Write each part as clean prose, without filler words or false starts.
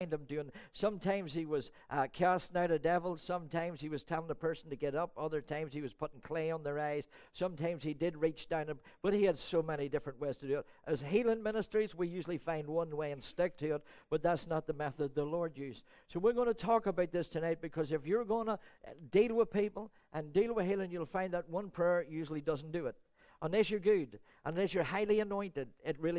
him doing. Sometimes he was casting out a devil. Sometimes he was telling the person to get up. Other times he was putting clay on their eyes. Sometimes he did reach down, but he had so many different ways to do it. As healing ministries, we usually find one way and stick to it, but that's not the method the Lord used. So we're going to talk about this tonight, because if you're going to deal with people and deal with healing, you'll find that one prayer usually doesn't do it. Unless you're good, unless you're highly anointed,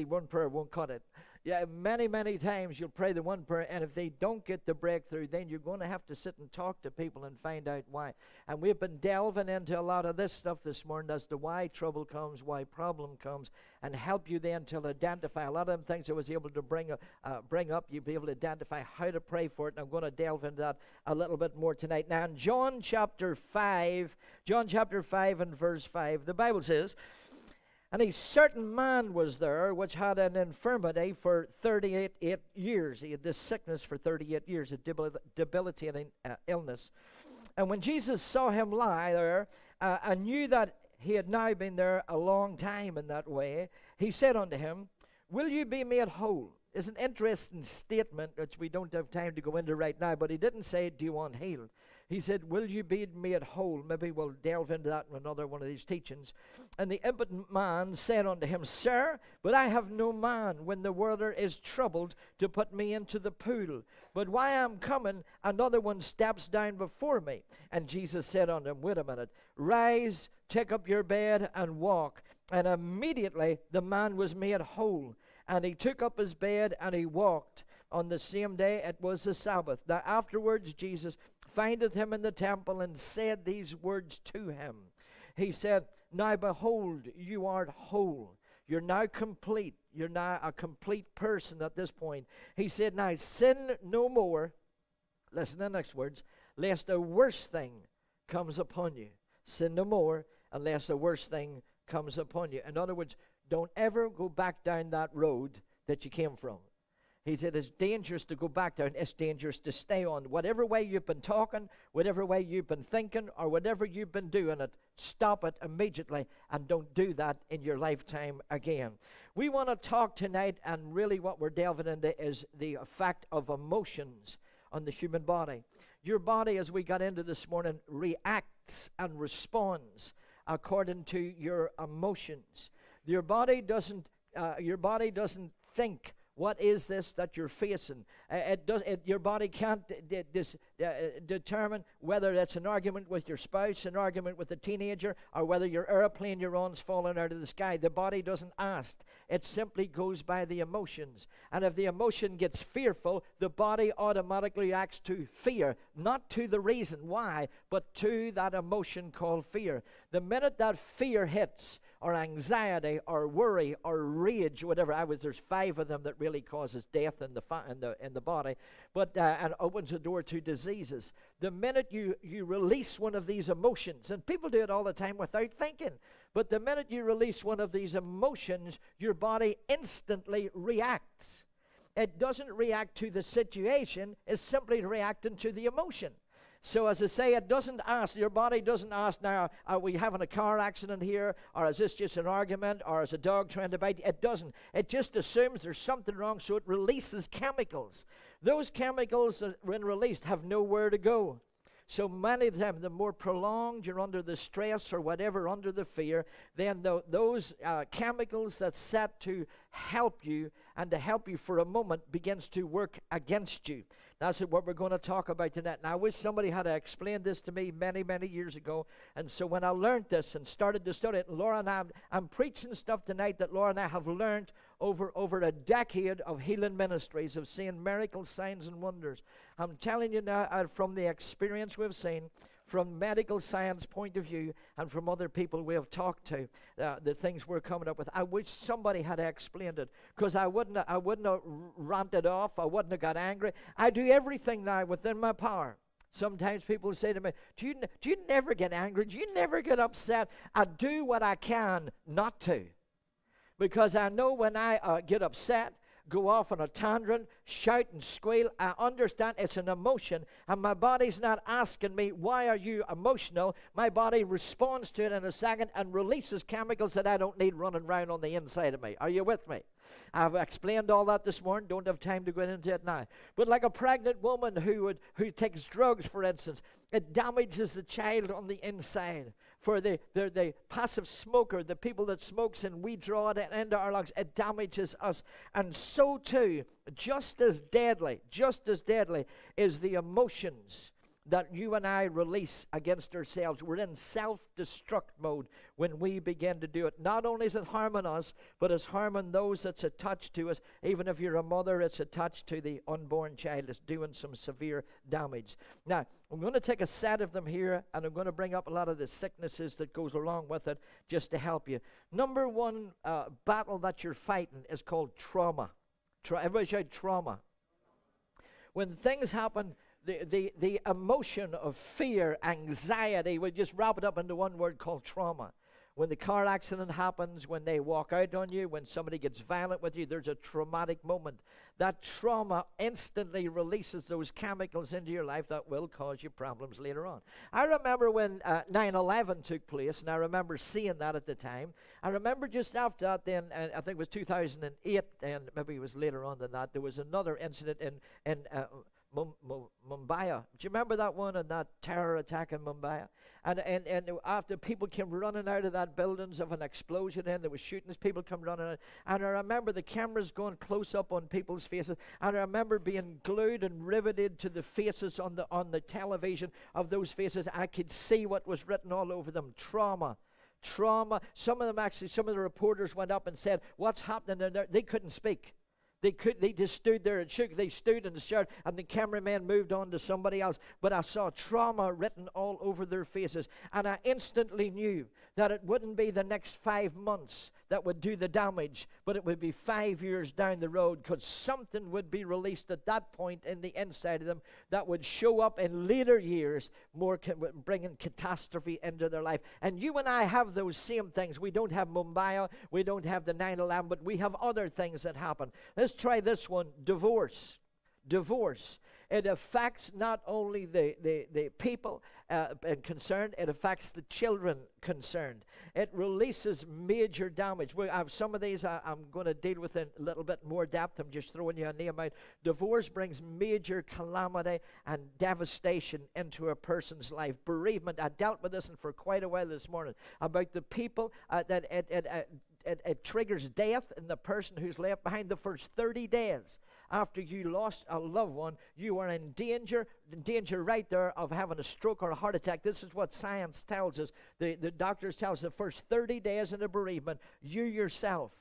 one prayer won't cut it. Yeah, many times you'll pray the one prayer, and if they don't get the breakthrough, then you're going to have to sit and talk to people and find out why. And we've been delving into a lot of this stuff this morning as to why trouble comes, why problem comes, and help you then to identify. A lot of them things I was able to bring up, you'll be able to identify how to pray for it, and I'm going to delve into that a little bit more tonight. Now, in John chapter 5 and verse 5, the Bible says, "And a certain man was there which had an infirmity for 38 years." He had this sickness for 38 years, a debilitating illness. "And when Jesus saw him lie there, and knew that he had now been there a long time in that way, he said unto him, Will you be made whole?" It's an interesting statement, which we don't have time to go into right now, but he didn't say, "Do you want healed?" He said, "Will you be made whole?" Maybe we'll delve into that in another one of these teachings. "And the impotent man said unto him, Sir, but I have no man when the water is troubled to put me into the pool. But while I am coming, another one steps down before me. And Jesus said unto him," wait a minute, "Rise, take up your bed, and walk. And immediately the man was made whole. And he took up his bed, and he walked. On the same day it was the Sabbath. Now afterwards Jesus findeth him in the temple, and said these words to him. He said, Now behold, you art whole. You're now complete. You're now a complete person at this point. He said, Now sin no more," listen to the next words, "lest a worse thing comes upon you." Sin no more, unless a worse thing comes upon you. In other words, don't ever go back down that road that you came from. He said it's dangerous to go back down. It's dangerous to stay on. Whatever way you've been talking, whatever way you've been thinking, or whatever you've been doing it, stop it immediately, and don't do that in your lifetime again. We want to talk tonight, and really what we're delving into is the effect of emotions on the human body. Your body, as we got into this morning, reacts and responds according to your emotions. Your body doesn't think, what is this that you're facing? Your body can't determine whether it's an argument with your spouse, an argument with a teenager, or whether your airplane you're on's falling out of the sky. The body doesn't ask. It simply goes by the emotions. And if the emotion gets fearful, the body automatically reacts to fear, not to the reason why, but to that emotion called fear. The minute that fear hits, or anxiety, or worry, or rage, whatever. There's 5 of them that really causes death in the body, and opens the door to diseases. The minute you release one of these emotions, and people do it all the time without thinking, but the minute you release one of these emotions, your body instantly reacts. It doesn't react to the situation; it's simply reacting to the emotion. So as I say, it doesn't ask, your body doesn't ask, now, are we having a car accident here? Or is this just an argument? Or is a dog trying to bite you? It doesn't. It just assumes there's something wrong, so it releases chemicals. Those chemicals, when released, have nowhere to go. So many of them, the more prolonged you're under the stress or whatever, under the fear, then those chemicals that's set to help you and to help you for a moment begins to work against you. That's what we're going to talk about tonight. Now, I wish somebody had explained this to me many years ago. And so when I learned this and started to study it, Laura and I'm preaching stuff tonight that Laura and I have learned over a decade of healing ministries, of seeing miracles, signs, and wonders. I'm telling you now, from the experience we've seen, from medical science point of view, and from other people we have talked to, the things we're coming up with. I wish somebody had explained it, because I wouldn't have ranted off. I wouldn't have got angry. I do everything now within my power. Sometimes people say to me, do you never get angry? Do you never get upset? I do what I can not to, because I know when I get upset, go off on a tantrum, shout and squeal, I understand it's an emotion, and my body's not asking me, why are you emotional? My body responds to it in a second and releases chemicals that I don't need running around on the inside of me. Are you with me? I've explained all that this morning. Don't have time to go into it now. But like a pregnant woman who takes drugs, for instance, it damages the child on the inside. For the passive smoker, the people that smokes and we draw it into our lungs, it damages us. And so too, just as deadly is the emotions that you and I release against ourselves. We're in self-destruct mode when we begin to do it. Not only is it harming us, but it's harming those that's attached to us. Even if you're a mother, it's attached to the unborn child. It's doing some severe damage. Now, I'm going to take a set of them here, and I'm going to bring up a lot of the sicknesses that goes along with it just to help you. Number one battle that you're fighting is called trauma. Everybody shout trauma. When things happen, the emotion of fear, anxiety, we just wrap it up into one word called trauma. When the car accident happens, when they walk out on you, when somebody gets violent with you, there's a traumatic moment. That trauma instantly releases those chemicals into your life that will cause you problems later on. I remember when 9/11 took place, and I remember seeing that at the time. I remember just after that then, I think it was 2008, and maybe it was later on than that, there was another incident in Mumbai. Do you remember that one and that terror attack in Mumbai? And after people came running out of that buildings of an explosion, and there was shooting as people come running out. And I remember the cameras going close up on people's faces. And I remember being glued and riveted to the faces on the television of those faces. I could see what was written all over them. Trauma. Some of the reporters went up and said, "What's happening there?" They couldn't speak. They just stood there and shook. They stood and shouted, and the cameraman moved on to somebody else. But I saw trauma written all over their faces, and I instantly knew that it wouldn't be the next 5 months that would do the damage, but it would be 5 years down the road, because something would be released at that point in the inside of them that would show up in later years, bringing catastrophe into their life. And you and I have those same things. We don't have Mumbai, we don't have the 9/11, but we have other things that happen. Let's try this one, divorce. It affects not only the people concerned, it affects the children concerned. It releases major damage. I have some of these I'm going to deal with in a little bit more depth. I'm just throwing you a name out. Divorce brings major calamity and devastation into a person's life. Bereavement, I dealt with this for quite a while this morning, about the people that it triggers death in the person who's left behind. The first 30 days after you lost a loved one, you are in danger right there of having a stroke or a heart attack. This is what science tells us. The doctors tell us the first 30 days in a bereavement, you yourself,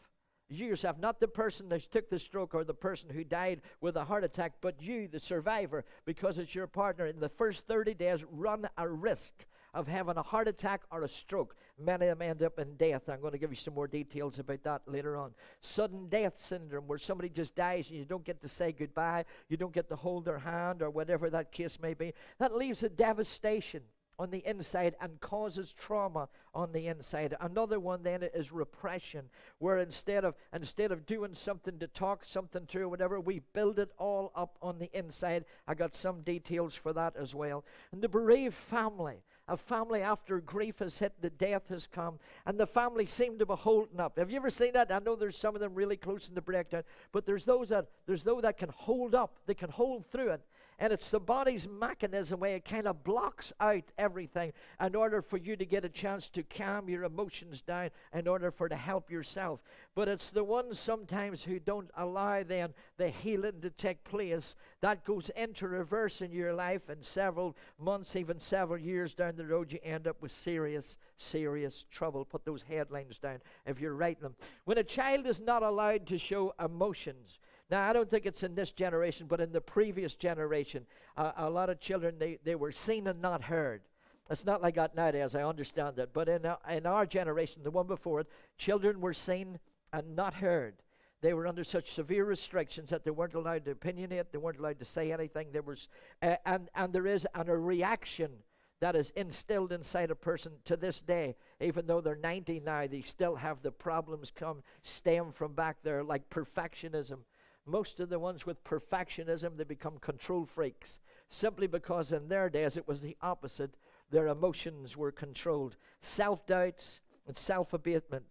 not the person that took the stroke or the person who died with a heart attack, but you, the survivor, because it's your partner, in the first 30 days run a risk of having a heart attack or a stroke. Many of them end up in death. I'm going to give you some more details about that later on. Sudden death syndrome, where somebody just dies and you don't get to say goodbye, you don't get to hold their hand, or whatever that case may be. That leaves a devastation on the inside and causes trauma on the inside. Another one then is repression, where instead of doing something to talk something through or whatever, we build it all up on the inside. I got some details for that as well. And the bereaved family, a family after grief has hit, the death has come, and the family seem to be holding up. Have you ever seen that? I know there's some of them really close in the breakdown, but there's those that can hold up, they can hold through it. And it's the body's mechanism where it kind of blocks out everything in order for you to get a chance to calm your emotions down, in order to help yourself. But it's the ones sometimes who don't allow then the healing to take place that goes into reverse in your life, and several months, even several years down the road, you end up with serious trouble. Put those headlines down if you're writing them. When a child is not allowed to show emotions, now, I don't think it's in this generation, but in the previous generation, a lot of children, they were seen and not heard. It's not like that nowadays, I understand that. But in our generation, the one before it, children were seen and not heard. They were under such severe restrictions that they weren't allowed to opinionate, they weren't allowed to say anything. There was, and there is a reaction that is instilled inside a person to this day. Even though they're 90 now, they still have the problems stem from back there, like perfectionism. Most of the ones with perfectionism, they become control freaks, simply because in their days it was the opposite. Their emotions were controlled. Self-doubts and self-abatement.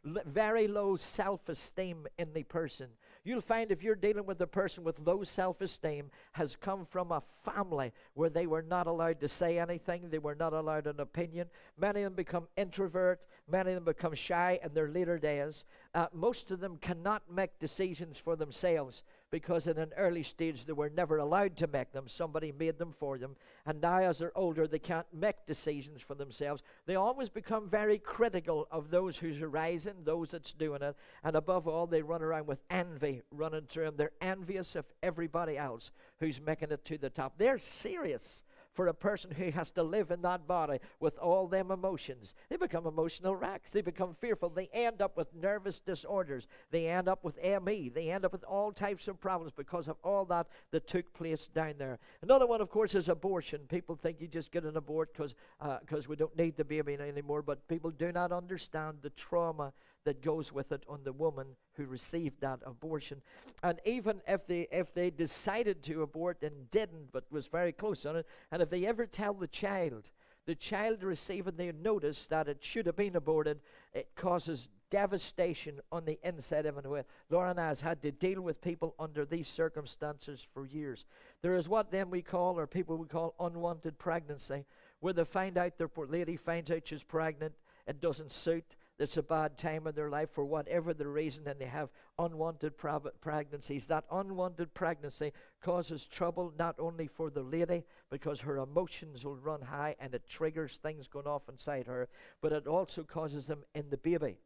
very low self-esteem in the person. You'll find if you're dealing with a person with low self-esteem, has come from a family where they were not allowed to say anything, they were not allowed an opinion. Many of them become introvert, many of them become shy in their later days. Most of them cannot make decisions for themselves because in an early stage they were never allowed to make them. Somebody made them for them. And now as they're older, they can't make decisions for themselves. They always become very critical of those who's arising, those that's doing it. And above all, they run around with envy running through them. They're envious of everybody else who's making it to the top. They're serious for a person who has to live in that body with all them emotions. They become emotional wrecks. They become fearful. They end up with nervous disorders. They end up with ME. They end up with all types of problems because of all that took place down there. Another one, of course, is abortion. People think you just get an abort because we don't need the baby anymore, but people do not understand the trauma that goes with it on the woman who received that abortion. And even if they decided to abort and didn't, but was very close on it, and if they ever tell the child receiving the notice that it should have been aborted, it causes devastation on the inside of it. Lauren has had to deal with people under these circumstances for years. There is what then we call, or people we call, unwanted pregnancy, where they find out, their poor lady finds out she's pregnant, it doesn't suit, it's a bad time in their life for whatever the reason, and they have unwanted pregnancies. That unwanted pregnancy causes trouble not only for the lady, because her emotions will run high and it triggers things going off inside her, but it also causes them in the baby.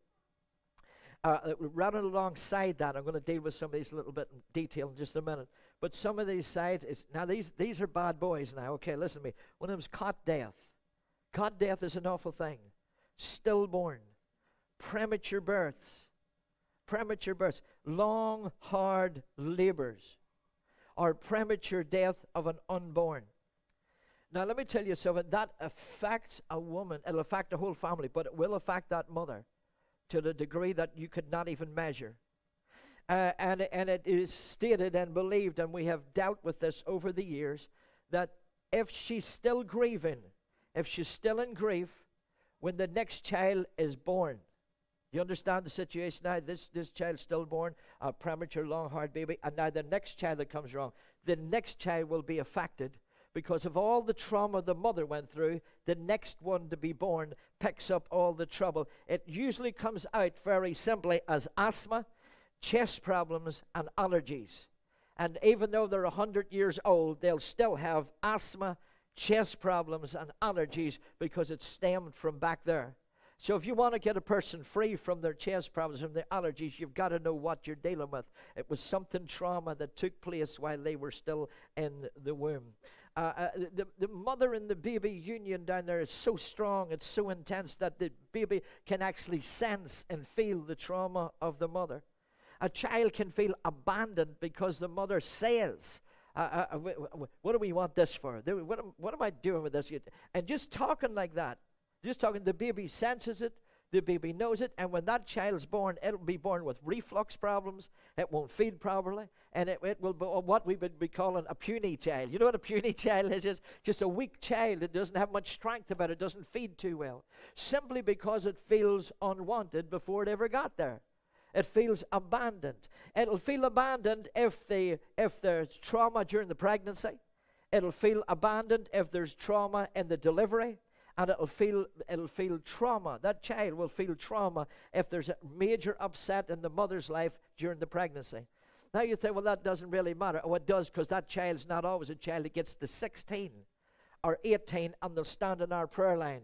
Running alongside that, I'm going to deal with some of these a little bit in detail in just a minute. But some of these sides, now these are bad boys now. Okay, listen to me. One of them is cot death. Cot death is an awful thing. Stillborn. Premature births, long, hard labors, or premature death of an unborn. Now, let me tell you something. That affects a woman. It'll affect the whole family, but it will affect that mother to the degree that you could not even measure. And it is stated and believed, and we have dealt with this over the years, that if she's still grieving, if she's still in grief, when the next child is born, you understand the situation now? This child's stillborn, a premature, long, hard baby, and now the next child that comes along, the next child will be affected because of all the trauma the mother went through. The next one to be born picks up all the trouble. It usually comes out very simply as asthma, chest problems, and allergies. And even though they're 100 years old, they'll still have asthma, chest problems, and allergies because it stemmed from back there. So if you want to get a person free from their chest problems, from their allergies, you've got to know what you're dealing with. It was something trauma that took place while they were still in the womb. The mother and the baby union down there is so strong, it's so intense that the baby can actually sense and feel the trauma of the mother. A child can feel abandoned because the mother says, what do we want this for? What am I doing with this? And just talking like that, the baby senses it, the baby knows it, and when that child's born, it'll be born with reflux problems, it won't feed properly, and it will be what we would be calling a puny child. You know what a puny child is? It's just a weak child. It doesn't have much strength about it, doesn't feed too well, simply because it feels unwanted before it ever got there. It feels abandoned. It'll feel abandoned if there's trauma during the pregnancy. It'll feel abandoned if there's trauma in the delivery. And it'll feel trauma. That child will feel trauma if there's a major upset in the mother's life during the pregnancy. Now you think, well, that doesn't really matter. Oh, it does, because that child's not always a child that gets to 16 or 18 and they'll stand in our prayer line.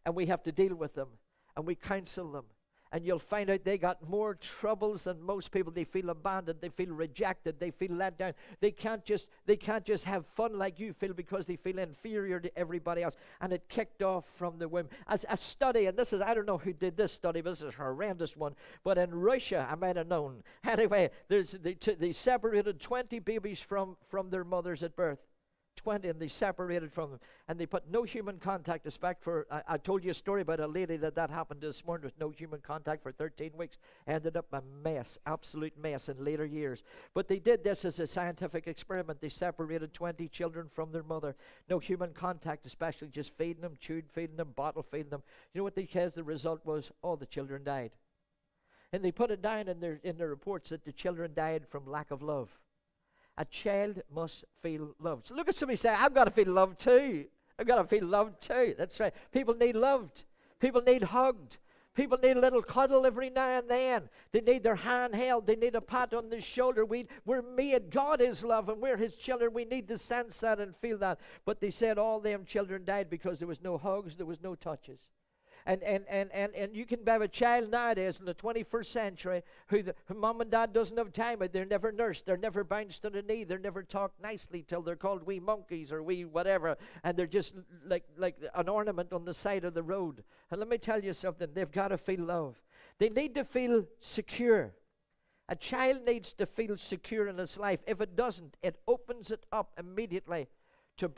And we have to deal with them. And we counsel them. And you'll find out they got more troubles than most people. They feel abandoned. They feel rejected. They feel let down. They can't just have fun like you feel because they feel inferior to everybody else. And it kicked off from the womb. As a study, and this is, I don't know who did this study, but this is a horrendous one. But in Russia, I might have known. Anyway, they separated 20 babies from their mothers at birth. 20, and they separated from them, and they put no human contact. I told you a story about a lady that happened this morning with no human contact for 13 weeks. Ended up a mess, absolute mess in later years. But they did this as a scientific experiment. They separated 20 children from their mother. No human contact, especially just feeding them, chewed feeding them, bottle feeding them. You know what the result was? All the children died. And they put it down in their reports that the children died from lack of love. A child must feel loved. So look at somebody say, I've got to feel loved too. I've got to feel loved too. That's right. People need loved. People need hugged. People need a little cuddle every now and then. They need their hand held. They need a pat on the shoulder. We're made. God is love, and we're His children. We need to sense that and feel that. But they said all them children died because there was no hugs, there was no touches. And you can have a child nowadays in the 21st century who mom and dad doesn't have time. They're never nursed. They're never bounced on a knee. They're never talked nicely till they're called wee monkeys or wee whatever. And they're just like an ornament on the side of the road. And let me tell you something. They've got to feel love. They need to feel secure. A child needs to feel secure in his life. If it doesn't, it opens it up immediately to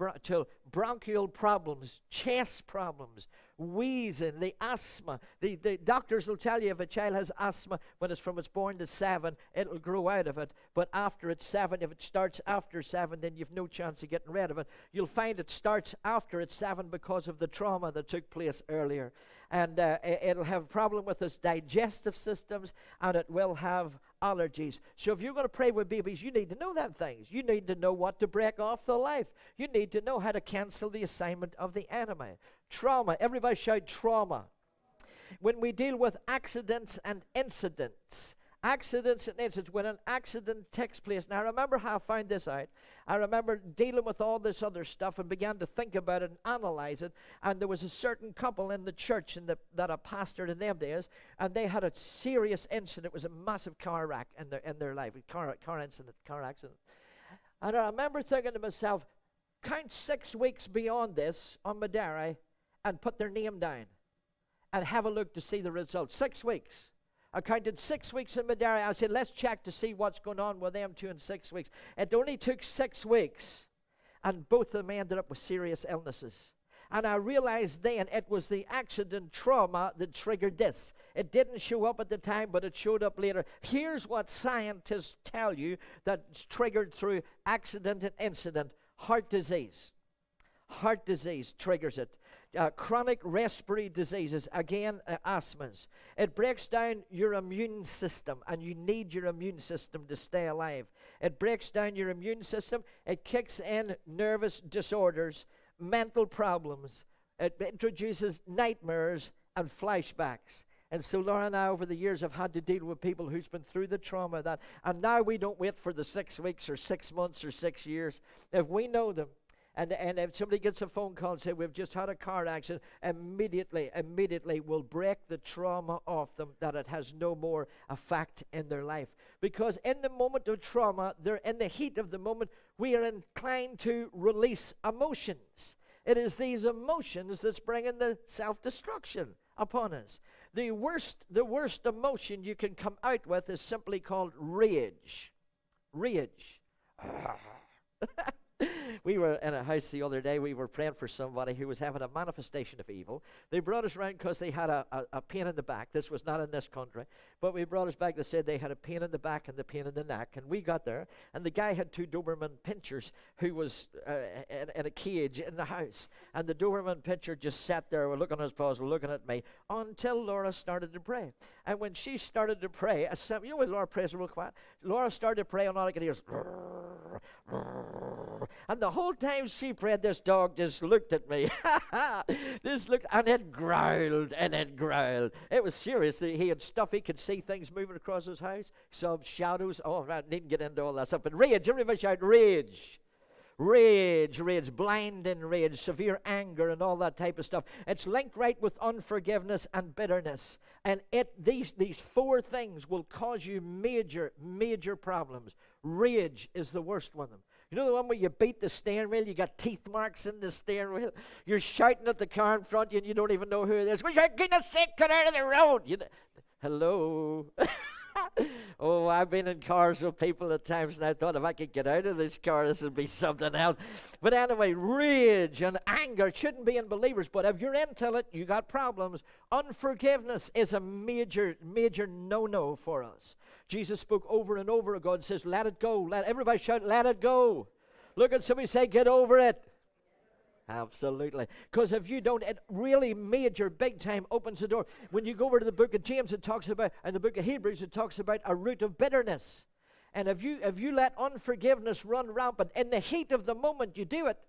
bronchial problems, chest problems, wheezing, the asthma. The doctors will tell you if a child has asthma when it's from its born to 7, it'll grow out of it. But after it's 7, if it starts after 7, then you've no chance of getting rid of it. You'll find it starts after it's 7 because of the trauma that took place earlier. And it'll have a problem with its digestive systems, and it will have allergies. So if you're going to pray with babies, you need to know them things. You need to know what to break off the life. You need to know how to cancel the assignment of the enemy. Trauma. Everybody shout trauma. When we deal with accidents and incidents, when an accident takes place. Now, I remember how I found this out. I remember dealing with all this other stuff and began to think about it and analyze it. And there was a certain couple in the church that I pastored in them days, and they had a serious incident. It was a massive car wreck in their life, a car accident. And I remember thinking to myself, count 6 weeks beyond this on my diary and put their name down and have a look to see the results. 6 weeks. I counted 6 weeks in my diary. I said, let's check to see what's going on with them 2 in 6 weeks. It only took 6 weeks, and both of them ended up with serious illnesses. And I realized then it was the accident trauma that triggered this. It didn't show up at the time, but it showed up later. Here's what scientists tell you that's triggered through accident and incident. Heart disease. Heart disease triggers it. Chronic respiratory diseases, again, asthmas. It breaks down your immune system, and you need your immune system to stay alive. It breaks down your immune system. It kicks in nervous disorders, mental problems. It introduces nightmares and flashbacks. And so Laura and I, over the years, have had to deal with people who's been through the trauma of that. And now we don't wait for the 6 weeks or 6 months or 6 years. If we know them, and if somebody gets a phone call and say, we've just had a car accident, immediately we'll break the trauma off them, that it has no more effect in their life. Because in the moment of trauma, they're in the heat of the moment, we are inclined to release emotions. It is these emotions that's bringing the self-destruction upon us. The worst emotion you can come out with is simply called rage. Rage. We were in a house the other day. We were praying for somebody who was having a manifestation of evil. They brought us around because they had a pain in the back. This was not in this country. But we brought us back. They said they had a pain in the back and the pain in the neck. And we got there. And the guy had 2 Doberman pinchers who was in a cage in the house. And the Doberman pincher just sat there looking at his paws, looking at me, until Laura started to pray. And when she started to pray, you know when Laura prays real quiet? Laura started to pray, and all I could hear was... And the whole time she prayed, this dog just looked at me. And it growled, and it growled. It was serious. He had stuff. He could see things moving across his house. Saw shadows. Oh, I needn't get into all that stuff. But rage, everybody shout rage. Rage, blinding rage, severe anger, and all that type of stuff. It's linked right with unforgiveness and bitterness. And these 4 things will cause you major problems. Rage is the worst one of them. You know the one where you beat the steering wheel, you got teeth marks in the steering wheel, you're shouting at the car in front of you and you don't even know who it is. Well, for goodness sake, get out of the road. Hello. Oh, I've been in cars with people at times, and I thought if I could get out of this car, this would be something else. But anyway, rage and anger shouldn't be in believers, but if you're into it, you got problems. Unforgiveness is a major no-no for us. Jesus spoke over and over again and says, let it go. Everybody shout, let it go. Look at somebody, say, get over it. Absolutely. Because if you don't, it really major, big time opens the door. When you go over to the book of James, it talks about, and the book of Hebrews, it talks about a root of bitterness. And if you let unforgiveness run rampant, in the heat of the moment you do it,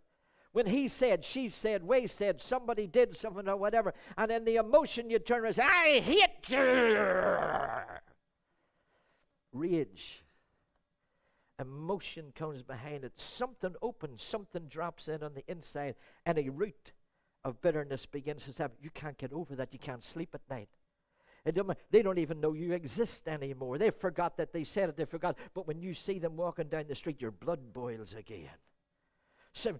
when he said, she said, we said, somebody did something or whatever, and in the emotion you turn around and say, I hate you. Rage. Emotion comes behind it. Something opens, something drops in on the inside, and a root of bitterness begins to happen. You can't get over that. You can't sleep at night. They don't even know you exist anymore. They forgot that they said it. They forgot. But when you see them walking down the street, your blood boils again. So,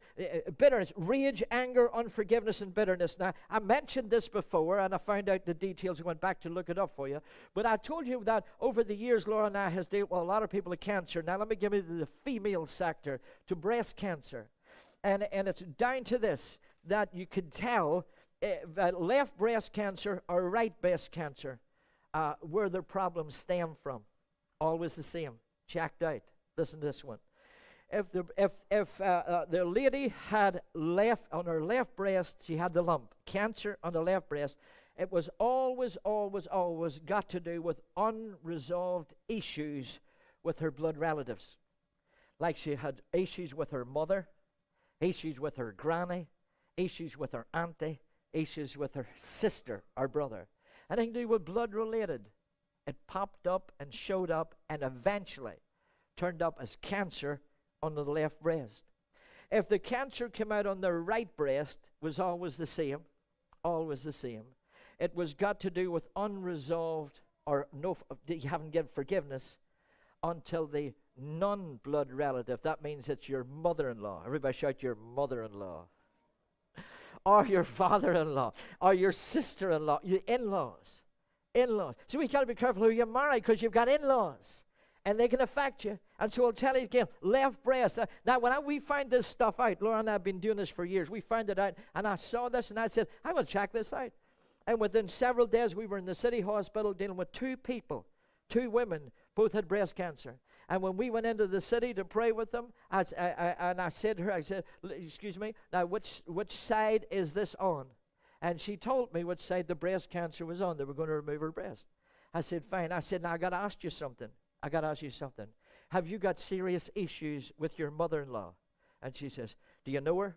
bitterness, rage, anger, unforgiveness, and bitterness. Now, I mentioned this before, and I found out the details. I went back to look it up for you. But I told you that over the years, Laura and I has dealt with a lot of people with cancer. Now, let me give you the female sector to breast cancer. And it's down to this, that you could tell that left breast cancer or right breast cancer, where their problems stem from. Always the same. Checked out. Listen to this one. If the lady had left on her left breast, she had the lump, cancer on the left breast, it was always got to do with unresolved issues with her blood relatives. Like she had issues with her mother, issues with her granny, issues with her auntie, issues with her sister or brother. Anything to do with blood related. It popped up and showed up and eventually turned up as cancer on the left breast. If the cancer came out on the right breast, was always the same, always the same. It was got to do with unresolved, or no, you haven't given forgiveness until the non-blood relative. That means it's your mother-in-law. Everybody shout your mother-in-law. Or your father-in-law, or your sister-in-law, your in-laws. In-laws. So we got to be careful who you marry, because you've got in-laws. And they can affect you. And so I'll tell you again, left breast. Now, when we find this stuff out, Laura and I have been doing this for years. We found it out, and I saw this, and I said, I'm going to check this out. And within several days, we were in the city hospital dealing with two people, two women, both had breast cancer. And when we went into the city to pray with them, I said to her, I said, excuse me, now which side is this on? And she told me which side the breast cancer was on. They were going to remove her breast. I said, fine. I said, now I got to ask you something. Have you got serious issues with your mother-in-law? And she says, do you know her?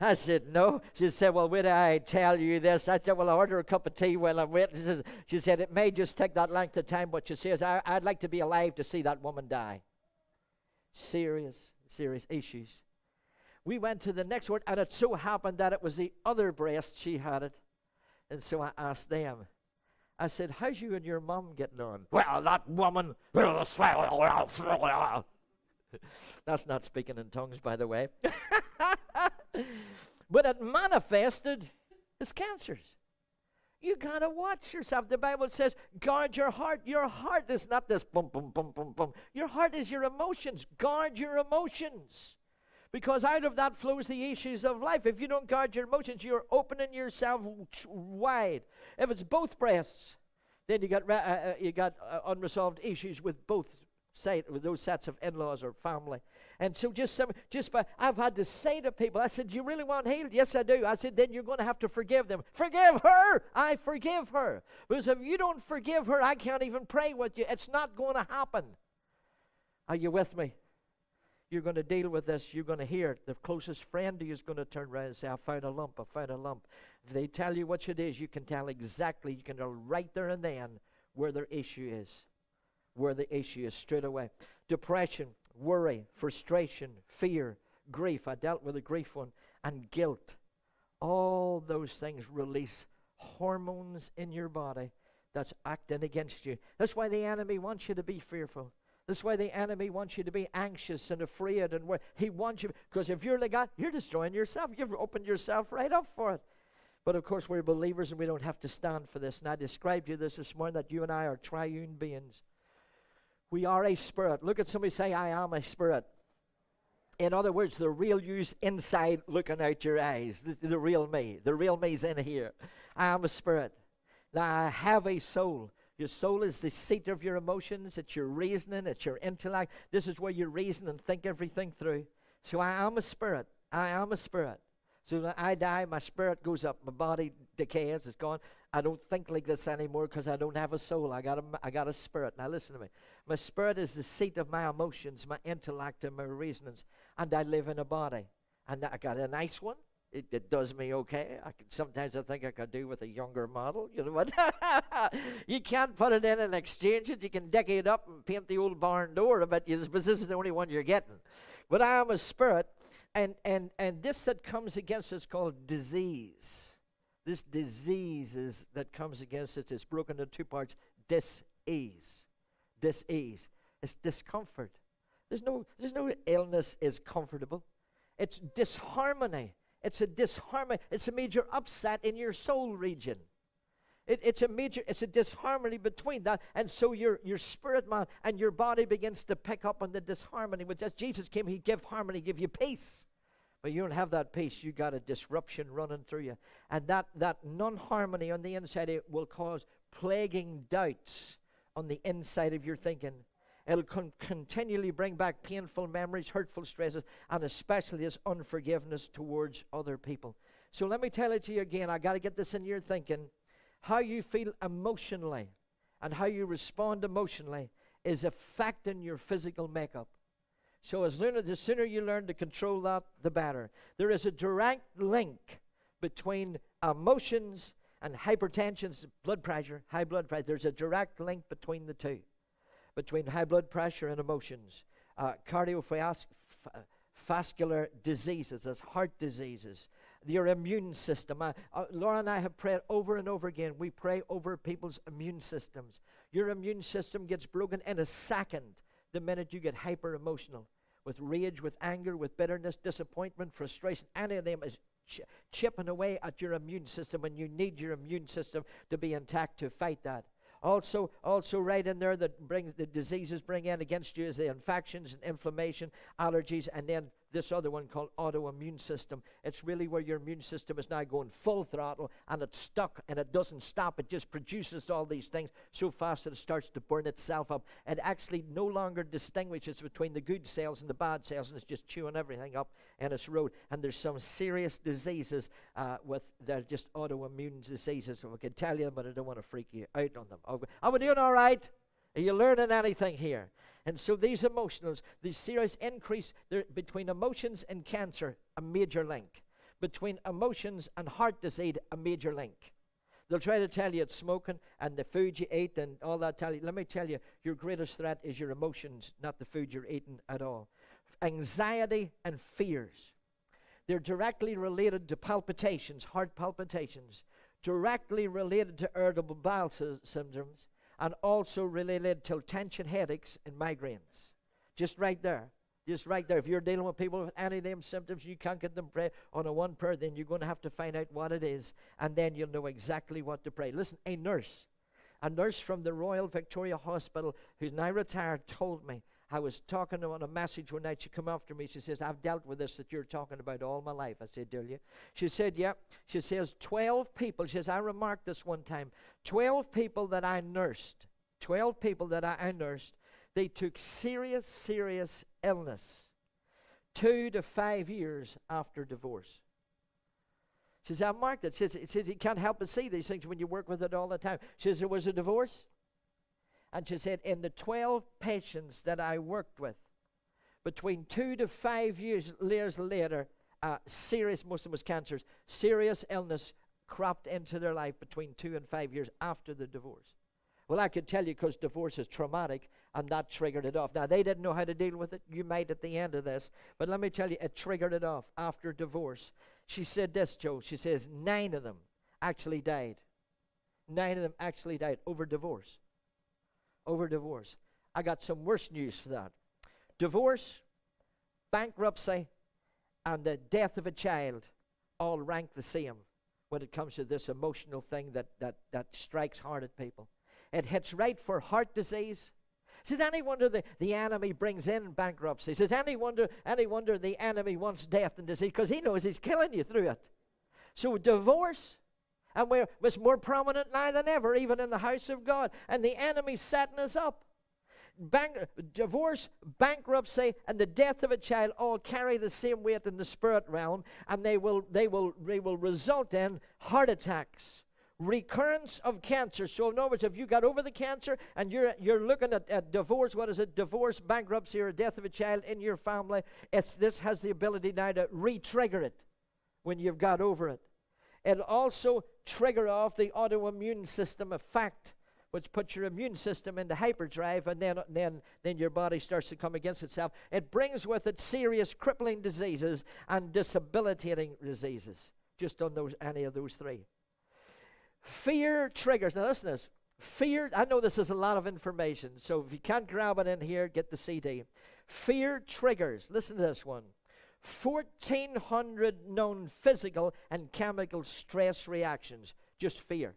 I said, no. She said, well, wait till I tell you this. I said, well, I order a cup of tea while I'm waiting. She said, it may just take that length of time, but she says, I'd like to be alive to see that woman die. Serious issues. We went to the next one, and it so happened that it was the other breast she had it. And so I asked them. I said, how's you and your mom getting on? Well, that woman. That's not speaking in tongues, by the way. But it manifested as cancers. You got to watch yourself. The Bible says, guard your heart. Your heart is not this boom, boom, boom, boom, boom. Your heart is your emotions. Guard your emotions. Because out of that flows the issues of life. If you don't guard your emotions, you're opening yourself wide. If it's both breasts, then you got unresolved issues with both sides, with those sets of in-laws or family. And so I've had to say to people, I said, do you really want healed? Yes, I do. I said, then you're going to have to forgive them. Forgive her. I forgive her. Because if you don't forgive her, I can't even pray with you. It's not going to happen. Are you with me? You're going to deal with this. You're going to hear it. The closest friend to you is going to turn around and say, I found a lump. I found a lump. If they tell you which it is, you can tell exactly. You can know right there and then where their issue is. Where the issue is straight away. Depression, worry, frustration, fear, grief. I dealt with the grief one. And guilt. All those things release hormones in your body that's acting against you. That's why the enemy wants you to be fearful. That's why the enemy wants you to be anxious and afraid. And he wants you, because if you're like that, you're destroying yourself. You've opened yourself right up for it. But of course, we're believers and we don't have to stand for this. And I described to you this morning that you and I are triune beings. We are a spirit. Look at somebody say, I am a spirit. In other words, the real you's inside looking out your eyes. The real me. The real me's in here. I am a spirit. Now, I have a soul. Your soul is the seat of your emotions. It's your reasoning. It's your intellect. This is where you reason and think everything through. So I am a spirit. I am a spirit. So when I die, my spirit goes up. My body decays. It's gone. I don't think like this anymore because I don't have a soul. I got a spirit. Now listen to me. My spirit is the seat of my emotions, my intellect, and my reasonings. And I live in a body. And I got a nice one. It does me okay. Sometimes I think I could do with a younger model. You know what? You can't put it in and exchange it. You can deck it up and paint the old barn door a bit, but this is the only one you're getting. But I am a spirit, and this that comes against us is called disease. This disease that comes against us is broken into two parts. Dis-ease. Dis-ease. It's discomfort. There's no illness is comfortable. It's disharmony. It's a disharmony. It's a major upset in your soul region. It's a disharmony between that, and so your spirit man and your body begins to pick up on the disharmony. But as Jesus came, He'd give harmony, give you peace. But you don't have that peace. You got a disruption running through you, and that non-harmony on the inside it will cause plaguing doubts on the inside of your thinking. It'll continually bring back painful memories, hurtful stresses, and especially this unforgiveness towards other people. So let me tell it to you again. I got to get this in your thinking. How you feel emotionally and how you respond emotionally is affecting your physical makeup. So the sooner you learn to control that, the better. There is a direct link between emotions and hypertension, blood pressure, high blood pressure. There's a direct link between the two. Between high blood pressure and emotions, cardiovascular diseases, as heart diseases, your immune system. Laura and I have prayed over and over again. We pray over people's immune systems. Your immune system gets broken in a second the minute you get hyper emotional, with rage, with anger, with bitterness, disappointment, frustration. Any of them is chipping away at your immune system, and you need your immune system to be intact to fight that. Also right in there that brings the diseases bring in against you is the infections and inflammation, allergies, and then this other one called autoimmune system. It's really where your immune system is now going full throttle, and it's stuck, and it doesn't stop. It just produces all these things so fast that it starts to burn itself up. It actually no longer distinguishes between the good cells and the bad cells, and it's just chewing everything up in its road. And there's some serious diseases they're just autoimmune diseases. So I can tell you, but I don't want to freak you out on them. Are we doing all right? Are you learning anything here? And so these emotionals, the serious increase between emotions and cancer, a major link. Between emotions and heart disease, a major link. They'll try to tell you it's smoking and the food you eat and all that. Let me tell you, your greatest threat is your emotions, not the food you're eating at all. Anxiety and fears. They're directly related to palpitations, heart palpitations, directly related to irritable bowel syndromes, and also related to tension headaches and migraines. Just right there. If you're dealing with people with any of them symptoms, you can't get them to pray on a one prayer, then you're going to have to find out what it is, and then you'll know exactly what to pray. Listen, a nurse from the Royal Victoria Hospital, who's now retired, told me, I was talking to her on a message one night. She come after me. She says, I've dealt with this that you're talking about all my life. I said, do you? She said, yeah. She says, 12 people. She says, I remarked this one time. 12 people that I nursed, they took serious illness 2 to 5 years after divorce. She says, I marked it. She says, you can't help but see these things when you work with it all the time. She says, there was a divorce. And she said, in the 12 patients that I worked with, between 2 to 5 years later, most of them was cancers, serious illness cropped into their life between 2 and 5 years after the divorce. Well, I could tell you because divorce is traumatic, and that triggered it off. Now, they didn't know how to deal with it. You might at the end of this. But let me tell you, it triggered it off after divorce. She said this, Joe. She says 9 of them actually died. 9 of them actually died over divorce. I got some worse news for that. Divorce, bankruptcy, and the death of a child all rank the same when it comes to this emotional thing that strikes hard at people. It hits right for heart disease. Is it any wonder the enemy brings in bankruptcy? Is it any wonder the enemy wants death and disease? Because he knows he's killing you through it. So divorce, and it's more prominent now than ever, even in the house of God. And the enemy's setting us up. divorce, bankruptcy, and the death of a child all carry the same weight in the spirit realm, and they will result in heart attacks, recurrence of cancer. So in other words, if you got over the cancer and you're looking at divorce, what is it? Divorce, bankruptcy, or death of a child in your family, this has the ability now to re-trigger it when you've got over it. It'll also trigger off the autoimmune system effect, which puts your immune system into hyperdrive, and then your body starts to come against itself. It brings with it serious crippling diseases and debilitating diseases. Just don't know any of those three. Fear triggers. Now listen to this. Fear, I know this is a lot of information, so if you can't grab it in here, get the CD. Fear triggers. Listen to this one. 1,400 known physical and chemical stress reactions. Just fear.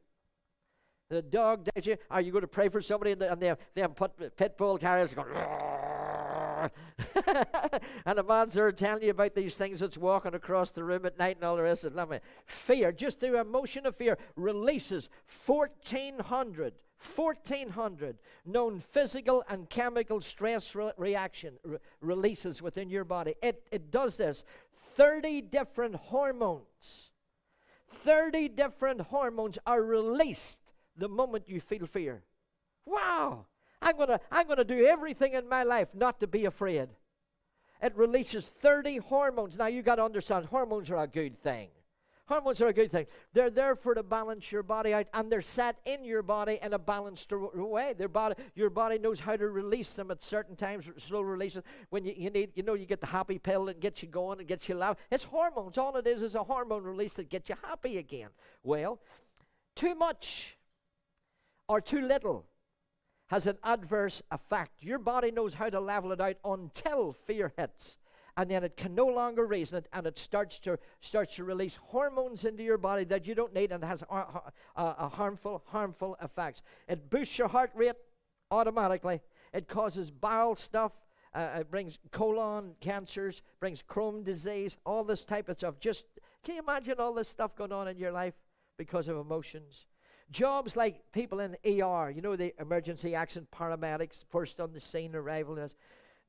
The dog dies you. Are you going to pray for somebody and they have pit bull terriers going, and the man's there telling you about these things that's walking across the room at night and all the rest of it. Fear, just the emotion of fear, releases 1,400 known physical and chemical stress reaction releases within your body. It does this. 30 different hormones. 30 different hormones are released the moment you feel fear. Wow! I'm gonna do everything in my life not to be afraid. It releases 30 hormones. Now you got to understand, hormones are a good thing. Hormones are a good thing. They're there to balance your body out, and they're set in your body in a balanced way. Your body knows how to release them at certain times, slow releases. When you get the happy pill that gets you going and gets you loud. It's hormones. All it is a hormone release that gets you happy again. Well, too much or too little has an adverse effect. Your body knows how to level it out until fear hits. And then it can no longer reason it, and it starts to release hormones into your body that you don't need, and it has harmful effects. It boosts your heart rate automatically. It causes bowel stuff. It brings colon cancers, brings Crohn's disease, all this type of stuff. Just, can you imagine all this stuff going on in your life because of emotions? Jobs like people in ER, the emergency action paramedics, first on the scene arrival.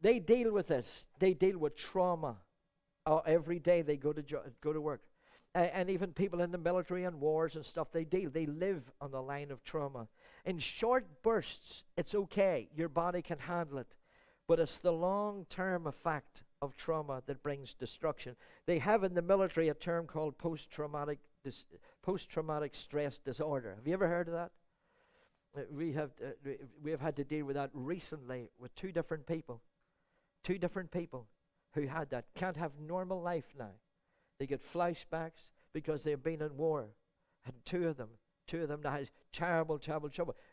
They deal with this. They deal with trauma. Every day they go to work. And even people in the military and wars and stuff, they live on the line of trauma. In short bursts, it's okay. Your body can handle it. But it's the long-term effect of trauma that brings destruction. They have in the military a term called post-traumatic stress disorder. Have you ever heard of that? We have had to deal with that recently with two different people who had that. Can't have normal life now. They get flashbacks because they've been in war. And two of them now has terrible trouble.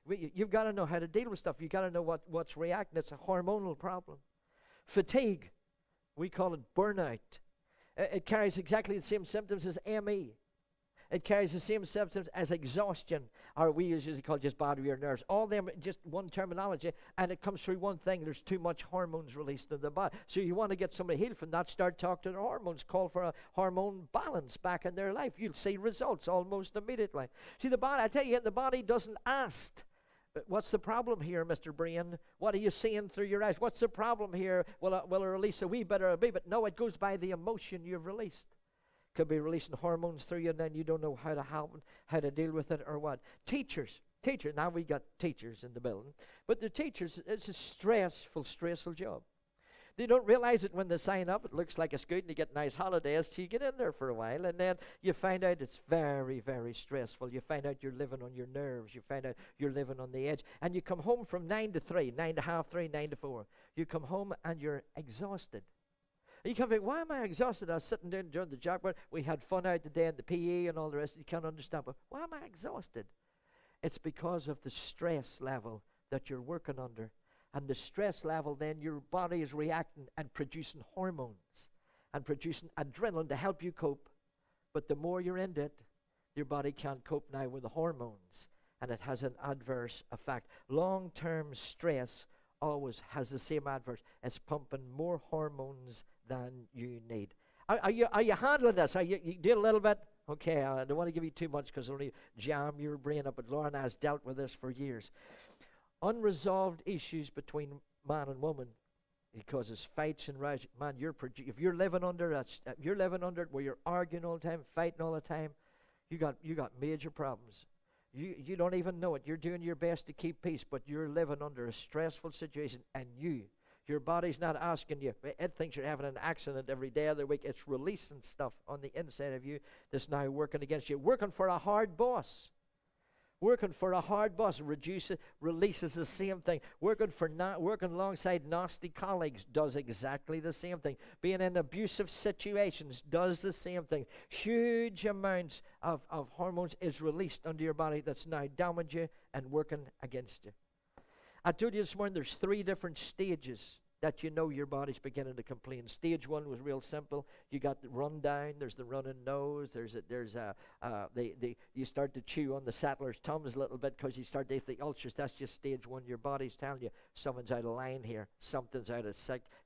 You've got to know how to deal with stuff. You've got to know what's reacting. It's a hormonal problem. Fatigue, we call it burnout. It carries exactly the same symptoms as ME. It carries the same symptoms as exhaustion, or we usually call it just body or nerves. All them just one terminology, and it comes through one thing. There's too much hormones released in the body. So you want to get somebody healed from that, start talking to their hormones, call for a hormone balance back in their life. You'll see results almost immediately. See, the body, I tell you, the body doesn't ask, what's the problem here, Mr. Brain? What are you seeing through your eyes? What's the problem here? Will it release a wee bit or a wee bit? No, it goes by the emotion you've released. Could be releasing hormones through you, and then you don't know how to deal with it or what. Teachers. Now we got teachers in the building, but the teachers, it's a stressful job. They don't realize it when they sign up. It looks like it's good, and you get nice holidays, so you get in there for a while, and then you find out it's very, very stressful. You find out you're living on your nerves. You find out you're living on the edge, and you come home from 9 to 3, 9 to half 3, 9 to 4. You come home and you're exhausted. You come think, why am I exhausted? I was sitting down during the job where we had fun out today and the PE and all the rest. You can't understand, but why am I exhausted? It's because of the stress level that you're working under. And the stress level, then your body is reacting and producing hormones and producing adrenaline to help you cope. But the more you're in it, your body can't cope now with the hormones, and it has an adverse effect. Long-term stress always has the same adverse. It's pumping more hormones than you need. Are you handling this? You do a little bit? Okay, I don't want to give you too much because it'll only jam your brain up, but Lauren has dealt with this for years. Unresolved issues between man and woman. It causes fights and riots. Man, if you're living under it where you're arguing all the time, fighting all the time, you got major problems. You don't even know it. You're doing your best to keep peace, but you're living under a stressful situation, and your body's not asking you. It thinks you're having an accident every day of the week. It's releasing stuff on the inside of you that's now working against you. Working for a hard boss. Working for a hard boss releases the same thing. Working alongside nasty colleagues does exactly the same thing. Being in abusive situations does the same thing. Huge amounts of hormones is released under your body that's now damaging you and working against you. I told you this morning there's 3 different stages that you know your body's beginning to complain. Stage 1 was real simple. You got the rundown. There's the running nose. You start to chew on the settler's thumbs a little bit because you start to get the ulcers. That's just stage 1. Your body's telling you someone's out of line here. Something's out of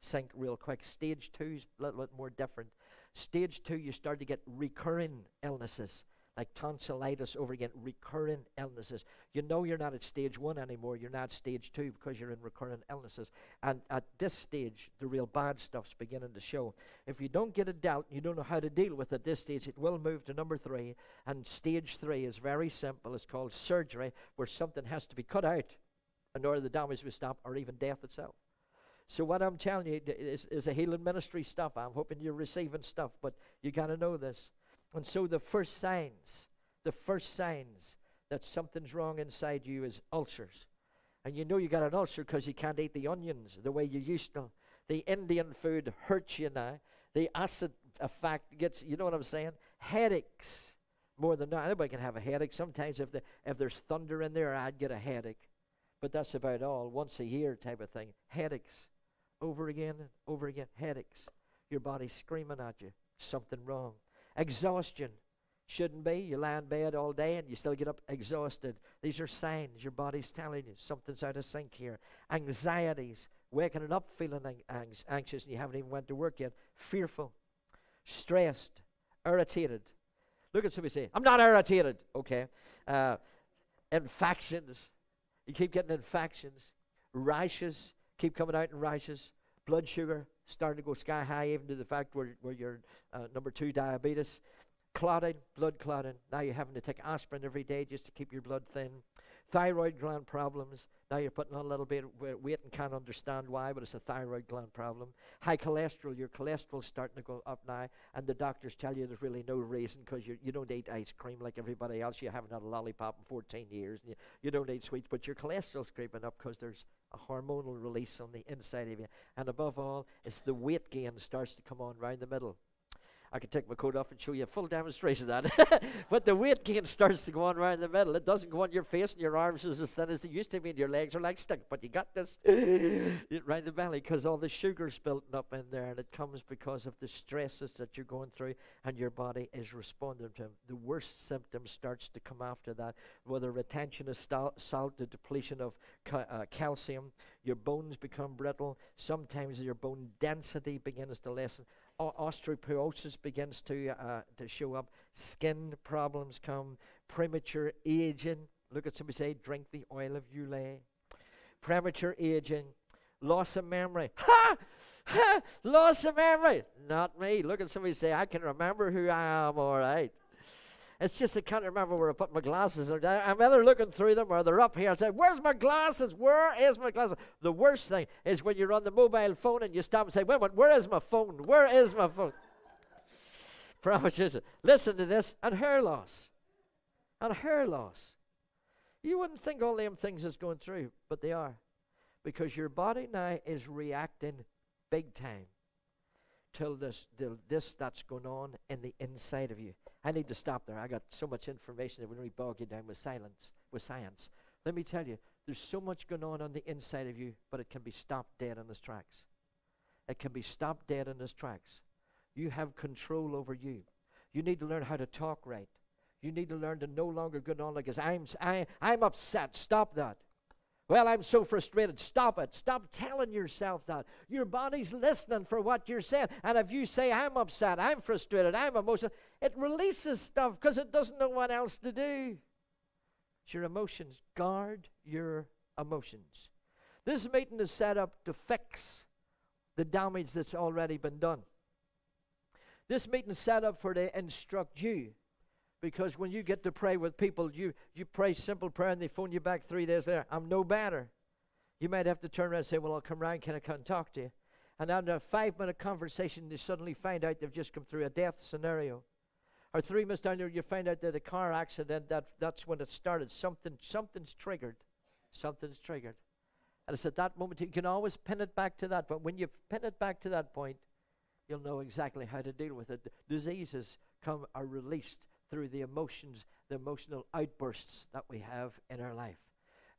sync real quick. Stage 2's a little bit more different. Stage 2, you start to get recurring illnesses, like tonsillitis over again, recurring illnesses. You know you're not at stage 1 anymore. You're not at stage 2 because you're in recurring illnesses. And at this stage, the real bad stuff's beginning to show. If you don't get it dealt, you don't know how to deal with it at this stage, it will move to number 3. And stage 3 is very simple. It's called surgery, where something has to be cut out in order the damage to stop, or even death itself. So what I'm telling you is a healing ministry stuff. I'm hoping you're receiving stuff, but you got to know this. And so the first signs that something's wrong inside you is ulcers. And you know you got an ulcer because you can't eat the onions the way you used to. The Indian food hurts you now. The acid effect gets, you know what I'm saying? Headaches more than that. Anybody can have a headache. Sometimes if there's thunder in there, I'd get a headache. But that's about all. Once a year type of thing. Headaches. Over again and over again. Headaches. Your body's screaming at you. Something wrong. Exhaustion. Shouldn't be. You lie in bed all day and you still get up exhausted. These are signs your body's telling you something's out of sync here. Anxieties. Waking up feeling anxious and you haven't even went to work yet. Fearful. Stressed. Irritated. Look at somebody say, I'm not irritated. Okay. Infections. You keep getting infections. Rashes. Keep coming out in rashes. Blood sugar starting to go sky high, even to the fact where you're number 2 diabetes. Clotting, blood clotting. Now you're having to take aspirin every day just to keep your blood thin. Thyroid gland problems. Now you're putting on a little bit of weight and can't understand why, but it's a thyroid gland problem. High cholesterol. Your cholesterol's starting to go up now, and the doctors tell you there's really no reason because you don't eat ice cream like everybody else. You haven't had a lollipop in 14 years. And you don't eat sweets, but your cholesterol's creeping up because there's a hormonal release on the inside of you. And above all, it's the weight gain starts to come on round the middle. I could take my coat off and show you a full demonstration of that. But the weight gain starts to go on around the middle. It doesn't go on your face and your arms is as thin as they used to be and your legs are like stick. But you got this right the belly because all the sugar's building up in there, and it comes because of the stresses that you're going through and your body is responding to them. The worst symptom starts to come after that, whether retention of salt, the depletion of calcium, your bones become brittle. Sometimes your bone density begins to lessen. Osteoporosis begins to show up. Skin problems come. Premature aging. Look at somebody say, drink the oil of Ulay. Premature aging. Loss of memory. Ha! Ha! Loss of memory. Not me. Look at somebody say, I can remember who I am, all right. It's just I can't remember where I put my glasses. I'm either looking through them or they're up here. I say, where's my glasses? Where is my glasses? The worst thing is when you're on the mobile phone and you stop and say, wait a minute, where is my phone? Where is my phone? Promise. Listen to this. And hair loss. And hair loss. You wouldn't think all them things is going through, but they are. Because your body now is reacting big time till this that's going on in the inside of you. I need to stop there. I got so much information that would really bog you down with science. Let me tell you, there's so much going on the inside of you, but it can be stopped dead in its tracks. It can be stopped dead in its tracks. You have control over you. You need to learn how to talk right. You need to learn to no longer go on like this. I'm upset. Stop that. Well, I'm so frustrated. Stop it. Stop telling yourself that. Your body's listening for what you're saying. And if you say, I'm upset, I'm frustrated, I'm emotional, it releases stuff because it doesn't know what else to do. It's your emotions. Guard your emotions. This meeting is set up to fix the damage that's already been done. This meeting is set up to instruct you. Because when you get to pray with people, you pray simple prayer and they phone you back 3 days later, I'm no better. You might have to turn around and say, well, I'll come round, can I come talk to you? And after a 5-minute conversation, you suddenly find out they've just come through a death scenario. Or 3 minutes down there, you find out that a car accident, that's when it started. Something's triggered. Something's triggered. And it's at that moment, you can always pin it back to that. But when you pin it back to that point, you'll know exactly how to deal with it. Diseases are released through the emotions, the emotional outbursts that we have in our life.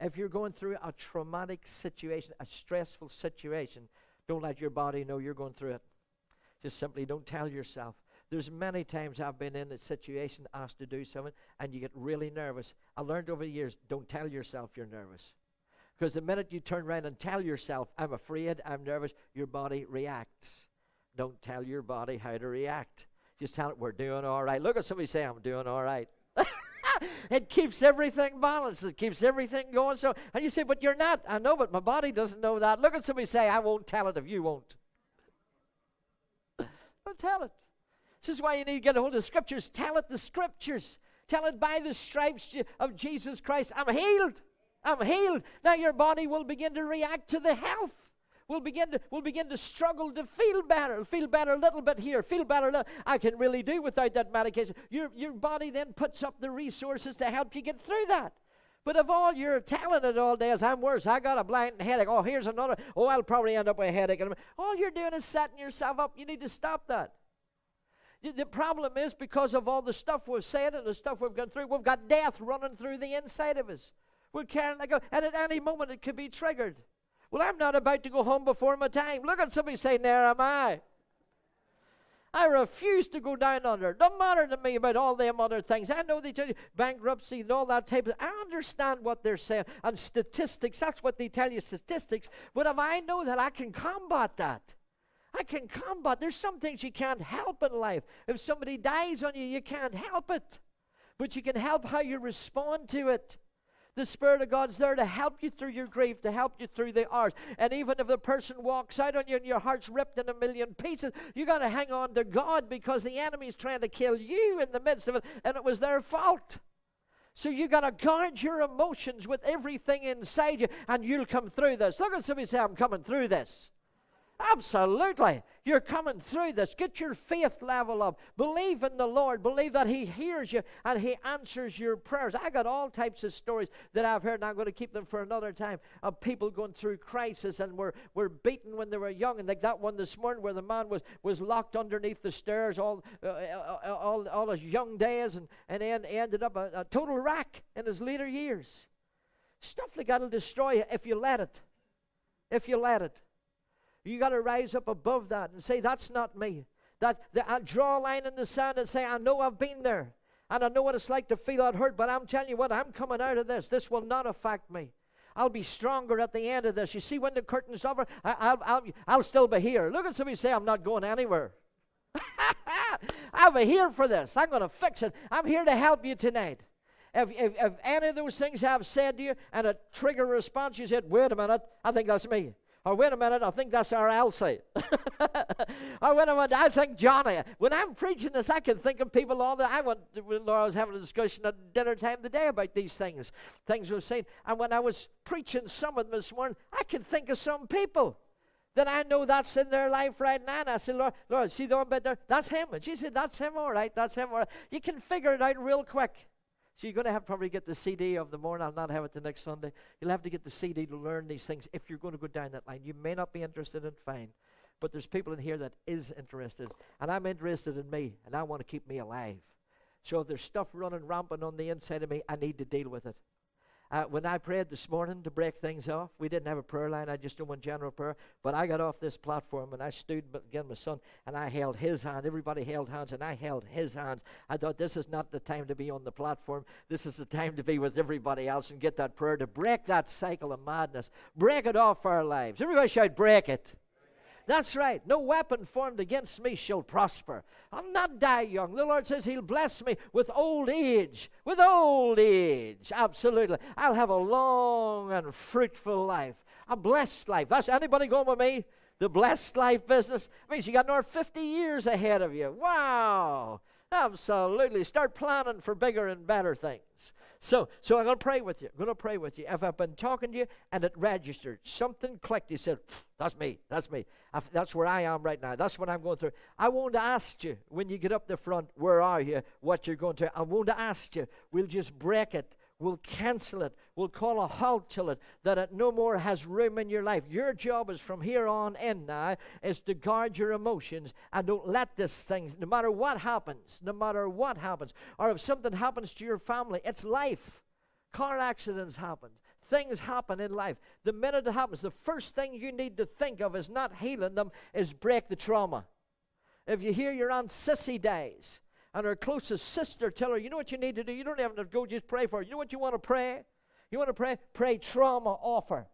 If you're going through a traumatic situation, a stressful situation, don't let your body know you're going through it. Just simply don't tell yourself. There's many times I've been in a situation, asked to do something, and you get really nervous. I learned over the years, don't tell yourself you're nervous. Because the minute you turn around and tell yourself, I'm afraid, I'm nervous, your body reacts. Don't tell your body how to react. Just tell it, we're doing all right. Look at somebody say, I'm doing all right. It keeps everything balanced. It keeps everything going. So, and you say, but you're not. I know, but my body doesn't know that. Look at somebody say, I won't tell it if you won't. Don't tell it. This is why you need to get a hold of the Scriptures. Tell it the Scriptures. Tell it by the stripes of Jesus Christ. I'm healed. I'm healed. Now your body will begin to react to the health. We'll begin to struggle to feel better. Feel better a little bit here. Feel better a little. I can really do without that medication. Your body then puts up the resources to help you get through that. But if all you're telling it all day is, I'm worse, I got a blinding headache. Oh, here's another. Oh, I'll probably end up with a headache. All you're doing is setting yourself up. You need to stop that. The problem is because of all the stuff we've said and the stuff we've gone through, we've got death running through the inside of us. We're carrying like and at any moment it could be triggered. Well, I'm not about to go home before my time. Look at somebody say, there am I. I refuse to go down under. It doesn't matter to me about all them other things. I know they tell you bankruptcy and all that type of. I understand what they're saying. And statistics, that's what they tell you, statistics. But if I know that, I can combat that. I can combat. There's some things you can't help in life. If somebody dies on you, you can't help it. But you can help how you respond to it. The Spirit of God's there to help you through your grief, to help you through the hours. And even if the person walks out on you and your heart's ripped in a million pieces, you got to hang on to God because the enemy's trying to kill you in the midst of it, and it was their fault. So you got to guard your emotions with everything inside you, and you'll come through this. Look at somebody say, I'm coming through this. Absolutely. You're coming through this. Get your faith level up. Believe in the Lord. Believe that He hears you and He answers your prayers. I got all types of stories that I've heard, and I'm going to keep them for another time, of people going through crisis and were beaten when they were young. And like that one this morning where the man was locked underneath the stairs all his young days and then ended up a total wreck in his later years. Stuff like that will destroy you if you let it. If you let it. You got to rise up above that and say, that's not me. I'll draw a line in the sand and say, I know I've been there. And I know what it's like to feel that hurt, but I'm telling you what, I'm coming out of this. This will not affect me. I'll be stronger at the end of this. You see, when the curtain's over, I'll still be here. Look at somebody say, I'm not going anywhere. I'm here for this. I'm going to fix it. I'm here to help you tonight. If any of those things I've said to you and a trigger response, you said, wait a minute, I think that's me. Or wait a minute, I think that's our Elsie. Or wait a minute, I think Johnny. When I'm preaching this, I can think of people all that. I was having a discussion at dinner time today about these things we've seen. And when I was preaching some of them this morning, I can think of some people that I know that's in their life right now. And I said, Lord, see the one bit there? That's him. And she said, that's him, all right, that's him, all right. You can figure it out real quick. So you're going to have to probably get the CD of the morning. I'll not have it the next Sunday. You'll have to get the CD to learn these things if you're going to go down that line. You may not be interested in fine, but there's people in here that is interested. And I'm interested in me, and I want to keep me alive. So if there's stuff running rampant on the inside of me, I need to deal with it. When I prayed this morning to break things off, we didn't have a prayer line. I just did one general prayer. But I got off this platform and I stood again, my son, and I held his hand. Everybody held hands, and I held his hands. I thought, this is not the time to be on the platform. This is the time to be with everybody else and get that prayer to break that cycle of madness. Break it off our lives. Everybody shout, break it. That's right. No weapon formed against me shall prosper. I'll not die young. The Lord says He'll bless me with old age. With old age. Absolutely. I'll have a long and fruitful life. A blessed life. That's anybody going with me? The blessed life business means you got another 50 years ahead of you. Wow. Absolutely. Start planning for bigger and better things. So I'm going to pray with you. I'm going to pray with you. If I've been talking to you and it registered, something clicked, you said, that's me. That's where I am right now. That's what I'm going through. I won't ask you when you get up the front, where are you, what you're going through. I won't ask you. We'll just break it. We'll cancel it. We'll call a halt to it, that it no more has room in your life. Your job is from here on in now is to guard your emotions and don't let this thing, no matter what happens, or if something happens to your family, it's life. Car accidents happen. Things happen in life. The minute it happens, the first thing you need to think of is not healing them, is break the trauma. If you hear your Aunt Sissy dies, and her closest sister tell her, you know what you need to do? You don't have to go just pray for her. You know what you want to pray? You want to pray? Pray trauma off her.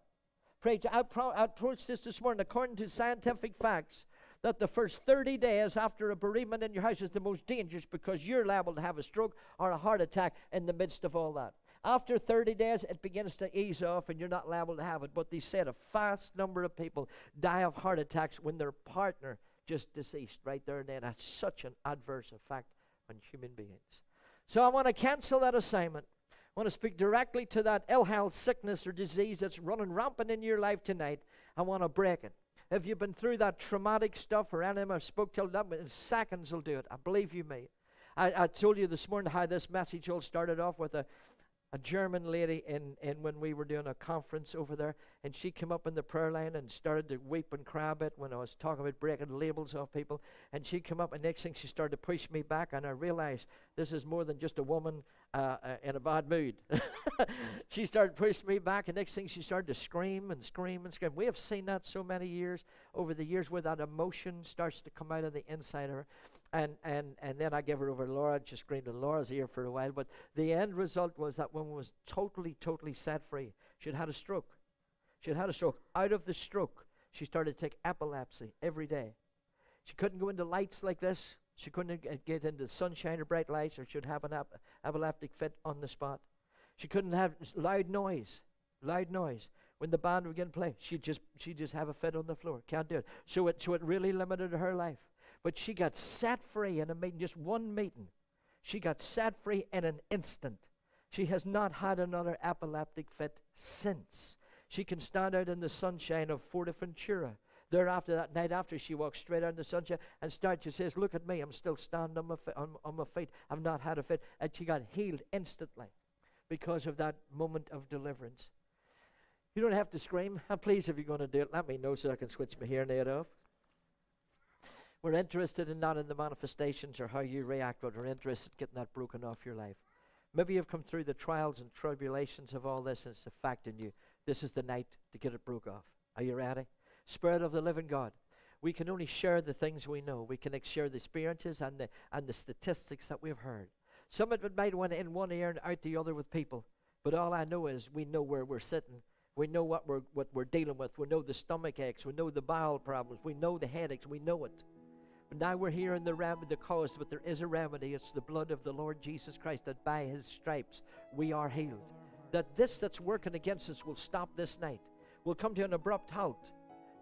I approached this morning according to scientific facts that the first 30 days after a bereavement in your house is the most dangerous because you're liable to have a stroke or a heart attack in the midst of all that. After 30 days, it begins to ease off and you're not liable to have it. But they said a vast number of people die of heart attacks when their partner just deceased right there and then. That's such an adverse effect on human beings. So I want to cancel that assignment. I want to speak directly to that ill health, sickness, or disease that's running rampant in your life tonight. I want to break it. If you've been through that traumatic stuff or anything I've spoke till that, in seconds will do it. I believe you me. I told you this morning how this message all started off with a German lady in when we were doing a conference over there, and she came up in the prayer line and started to weep and cry a bit when I was talking about breaking labels off people. And she came up, and next thing she started to push me back, and I realized this is more than just a woman in a bad mood. She started pushing me back, and next thing she started to scream and scream and scream. We have seen that so many years over the years where that emotion starts to come out of the inside of her. And then I gave her over to Laura. She screamed in Laura's ear for a while. But the end result was that woman was totally set free. She had had a stroke. Out of the stroke, she started to take epilepsy every day. She couldn't go into lights like this. She couldn't get into sunshine or bright lights, or she'd have an epileptic fit on the spot. She couldn't have loud noise. When the band would begin to play, she'd just have a fit on the floor. Can't do it. So it really limited her life. But she got set free in a meeting, just one meeting. She got set free in an instant. She has not had another epileptic fit since. She can stand out in the sunshine of Forteventura. Thereafter, that night after, she walks straight out in the sunshine and she says, look at me, I'm still standing on my feet. I've not had a fit. And she got healed instantly because of that moment of deliverance. You don't have to scream. I'm pleased if you're going to do it. Let me know so I can switch my hearing aid off. We're interested in not in the manifestations or how you react, but we're interested in getting that broken off your life. Maybe you've come through the trials and tribulations of all this and it's affecting you. This is the night to get it broke off. Are you ready? Spirit of the living God, we can only share the things we know. We can share the experiences and the statistics that we've heard. Some of it might went in one ear and out the other with people, but all I know is we know where we're sitting. We know what we're dealing with. We know the stomach aches. We know the bowel problems. We know the headaches. We know it. But now we're here in the cause, but there is a remedy. It's the blood of the Lord Jesus Christ, that by his stripes we are healed. That this that's working against us will stop this night. We'll come to an abrupt halt.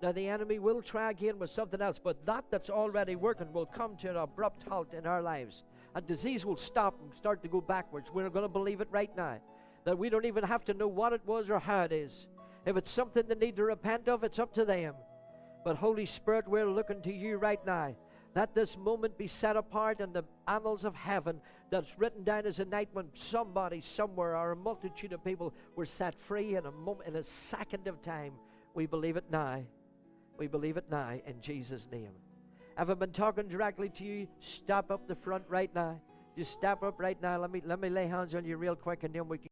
Now the enemy will try again with something else, but that's already working will come to an abrupt halt in our lives. And disease will stop and start to go backwards. We're going to believe it right now. That we don't even have to know what it was or how it is. If it's something they need to repent of, it's up to them. But Holy Spirit, we're looking to you right now. Let this moment be set apart in the annals of heaven, that's written down as a night when somebody, somewhere, or a multitude of people were set free in a moment, in a second of time. We believe it now. We believe it now in Jesus' name. Have I been talking directly to you? Step up the front right now. Just step up right now. Let me lay hands on you real quick, and then we can